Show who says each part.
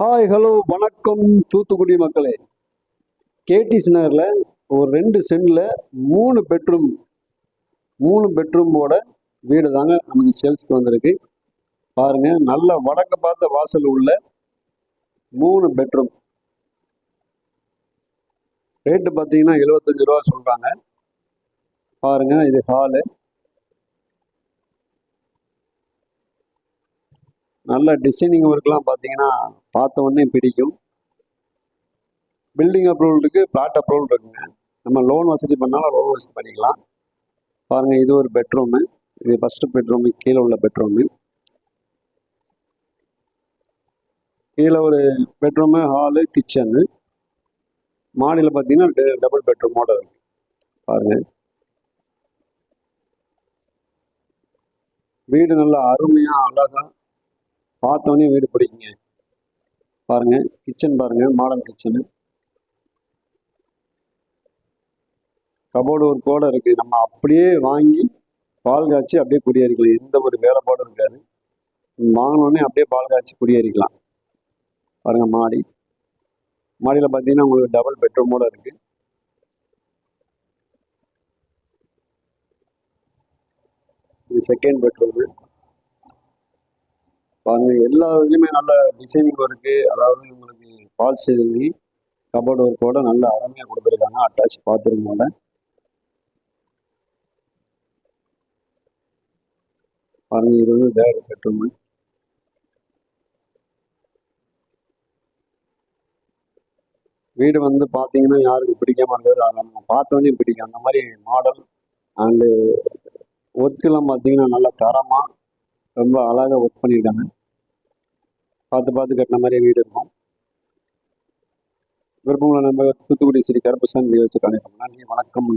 Speaker 1: Hi hello வணக்கம் தூத்துக்குடி மக்களே. KTC நகரில் ஒரு 2 சென்டில் 3 பெட்ரூமோட வீடு தாங்க நமக்கு சேல்ஸ்க்கு வந்திருக்கு. பாருங்க, நல்ல வடக்கு பார்த்த வாசல் உள்ள 3 பெட்ரூம். ரேட்டு பார்த்தீங்கன்னா 75 ரூபா சொல்கிறாங்க. பாருங்க, இது ஹாலு. நல்ல டிசைனிங் ஒர்க்லாம் பார்த்தீங்கன்னா பார்த்த உடனே பிடிக்கும். பில்டிங் அப்ரூவல் இருக்குது, பிளாட் அப்ரூவல் இருக்குங்க. நம்ம லோன் வசதி பண்ணாலும் லோன் வசதி பண்ணிக்கலாம். பாருங்க, இது ஒரு பெட்ரூமு. இது ஃபர்ஸ்ட் பெட்ரூமு, கீழே உள்ள பெட்ரூமு. கீழே ஒரு பெட்ரூமு, ஹாலு, கிச்சனு. மாடியில் பார்த்தீங்கன்னா டபுள் பெட்ரூமோட இருக்கு. பாருங்க, வீடு நல்லா அருமையா அழகா பார்த்தோன்னே வீடு பிடிக்குங்க. பாருங்க, கிச்சன் பாருங்க, மாடர்ன் கிச்சனு. கபோர்டு ஒர்க்கோட இருக்கு. நம்ம அப்படியே வாங்கி பால் காய்ச்சி அப்படியே குடியேறிக்கலாம். எந்த ஒரு வேலைப்பாடும் இருக்காது. வாங்கினோடனே அப்படியே பால் காய்ச்சி குடியேறிக்கலாம். பாருங்க, மாடியில் பார்த்தீங்கன்னா உங்களுக்கு டபுள் பெட்ரூமோட இருக்கு. இது செகண்ட் பெட்ரூமு. பாருங்க, எல்லா இதுலையுமே நல்ல டிசைனிங் ஒர்க்கு, அதாவது உங்களுக்கு பால் சீலிங்கு, கபோர்டு ஒர்க்கோட நல்ல அருமையாக கொடுத்துருக்காங்க. அட்டாச் பாத்ரூமோட. பாருங்க, இது வந்து தேர்ட் பெட்ரூமு. வீடு வந்து பார்த்தீங்கன்னா யாருக்கு பிடிக்காம இருந்தது, அதை நம்ம பார்த்தோன்னே பிடிக்கும். அந்த மாதிரி மாடல் அண்டு ஒர்க்கெல்லாம் பார்த்தீங்கன்னா நல்லா தரமாக ரொம்ப அழகாக ஒர்க் பண்ணியிருக்காங்க. பார்த்து கட்டின மாதிரி வீடு இருக்கும். விருப்பங்களை நம்ம தூத்துக்குடி ஸ்ரீ கருப்பசாமி வச்சு காணிப்போம். நன்றி, வணக்கம்.